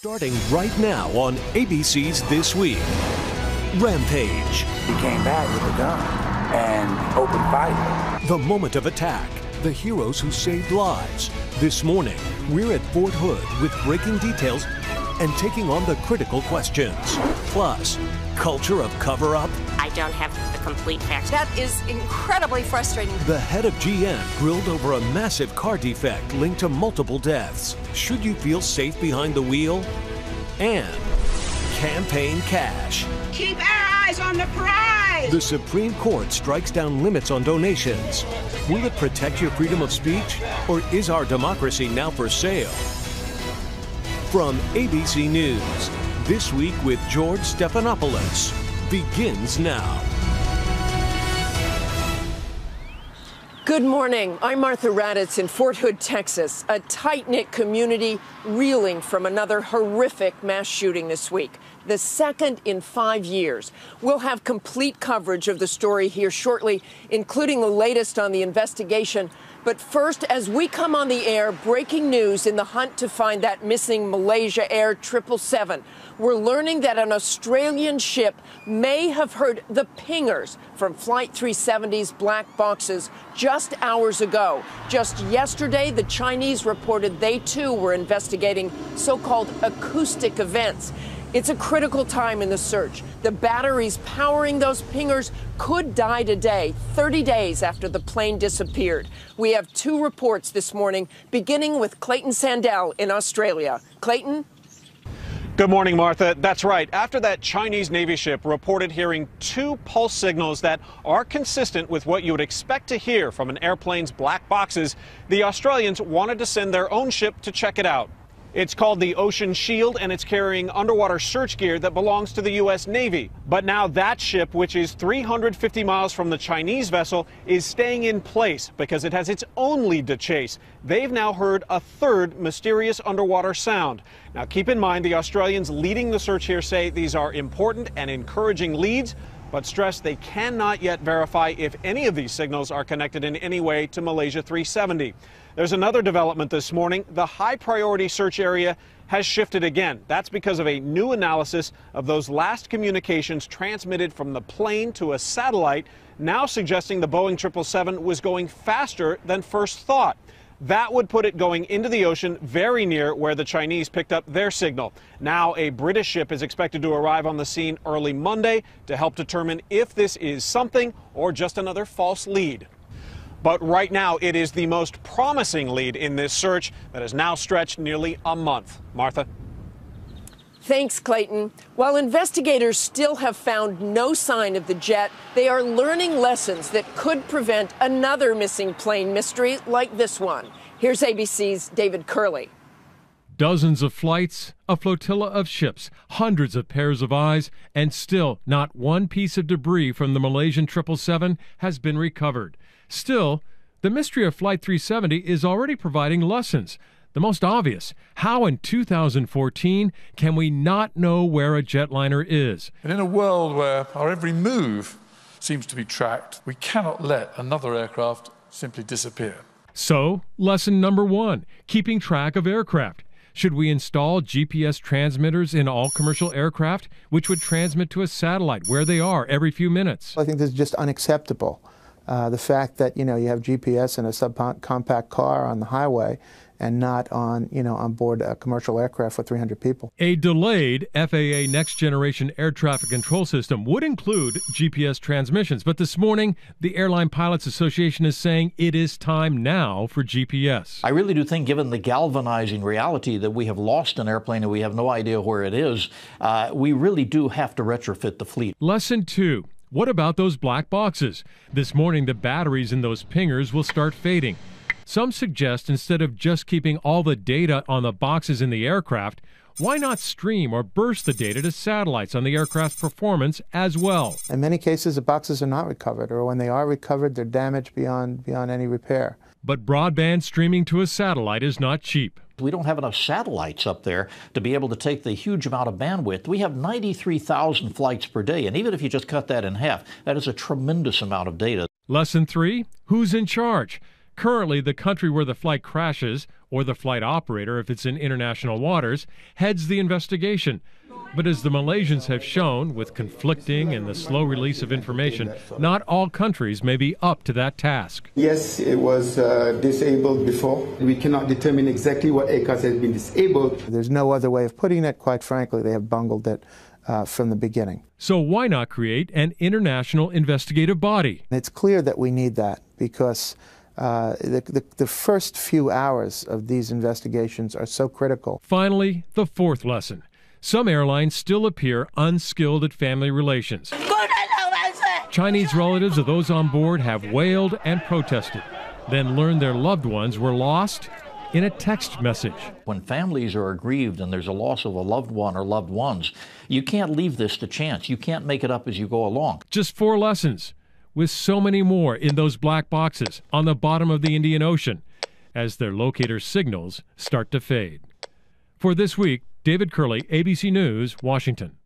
Starting right now on ABC's This Week. Rampage. He came back with a gun and opened fire. The moment of attack. The heroes who saved lives. This morning, we're at Fort Hood with breaking details and taking on the critical questions. Plus, culture of cover-up. I don't have the complete facts. That is incredibly frustrating. The head of GM grilled over a massive car defect linked to multiple deaths. Should you feel safe behind the wheel? And campaign cash. Keep our eyes on the prize! The Supreme Court strikes down limits on donations. Will it protect your freedom of speech? Or is our democracy now for sale? From ABC News, This Week with George Stephanopoulos begins now. Good morning. I'm Martha Raddatz in Fort Hood, Texas, a tight-knit community reeling from another horrific mass shooting this week, the second in 5 years. We'll have complete coverage of the story here shortly, including the latest on the investigation. But first, as we come on the air, breaking news in the hunt to find that missing Malaysia Air 777. We're learning that an Australian ship may have heard the pingers from Flight 370's black boxes just hours ago. Just yesterday, the Chinese reported they too were investigating so-called acoustic events. It's a critical time in the search. The batteries powering those pingers could die today, 30 days after the plane disappeared. We have two reports this morning, beginning with Clayton Sandell in Australia. Clayton? Good morning, Martha. That's right. After that Chinese Navy ship reported hearing two pulse signals that are consistent with what you would expect to hear from an airplane's black boxes, the Australians wanted to send their own ship to check it out. It's called the Ocean Shield, and it's carrying underwater search gear that belongs to the U.S. Navy. But now that ship, which is 350 miles from the Chinese vessel, is staying in place because it has its own lead to chase. They've now heard a third mysterious underwater sound. Now, keep in mind, the Australians leading the search here say these are important and encouraging leads, but stress they cannot yet verify if any of these signals are connected in any way to Malaysia 370. There's another development this morning. The high-priority search area has shifted again. That's because of a new analysis of those last communications transmitted from the plane to a satellite, now suggesting the Boeing 777 was going faster than first thought. That would put it going into the ocean very near where the Chinese picked up their signal. Now a British ship is expected to arrive on the scene early Monday to help determine if this is something or just another false lead. But right now, it is the most promising lead in this search that has now stretched nearly a month. Martha? Thanks, Clayton. While investigators still have found no sign of the jet, they are learning lessons that could prevent another missing plane mystery like this one. Here's ABC's David Kerley. Dozens of flights, a flotilla of ships, hundreds of pairs of eyes, and still not one piece of debris from the Malaysian 777 has been recovered. Still, the mystery of Flight 370 is already providing lessons. The most obvious, how in 2014 can we not know where a jetliner is? And in a world where our every move seems to be tracked, we cannot let another aircraft simply disappear. So, lesson number one, keeping track of aircraft. Should we install GPS transmitters in all commercial aircraft, which would transmit to a satellite where they are every few minutes? I think this is just unacceptable. The fact that, you have GPS in a subcompact car on the highway and not on board a commercial aircraft with 300 people. A delayed FAA Next Generation Air Traffic Control System would include GPS transmissions, but this morning, the Airline Pilots Association is saying it is time now for GPS. I really do think, given the galvanizing reality that we have lost an airplane and we have no idea where it is, we really do have to retrofit the fleet. Lesson 2. What about those black boxes? This morning, the batteries in those pingers will start fading. Some suggest instead of just keeping all the data on the boxes in the aircraft, why not stream or burst the data to satellites on the aircraft's performance as well? In many cases, the boxes are not recovered, or when they are recovered, they're damaged beyond any repair. But broadband streaming to a satellite is not cheap. We don't have enough satellites up there to be able to take the huge amount of bandwidth. We have 93,000 flights per day, and even if you just cut that in half, that is a tremendous amount of data. Lesson 3, who's in charge? Currently, the country where the flight crashes, or the flight operator if it's in international waters, heads the investigation. But as the Malaysians have shown, with conflicting and the slow release of information, not all countries may be up to that task. Yes, it was disabled before. We cannot determine exactly what aircraft has been disabled. There's no other way of putting it. Quite frankly, they have bungled it from the beginning. So why not create an international investigative body? It's clear that we need that because the first few hours of these investigations are so critical. Finally, the fourth lesson. Some airlines still appear unskilled at family relations. Chinese relatives of those on board have wailed and protested, then learned their loved ones were lost in a text message. When families are aggrieved and there's a loss of a loved one or loved ones, you can't leave this to chance. You can't make it up as you go along. Just 4 lessons, with so many more in those black boxes on the bottom of the Indian Ocean as their locator signals start to fade. For This Week, David Kerley, ABC News, Washington.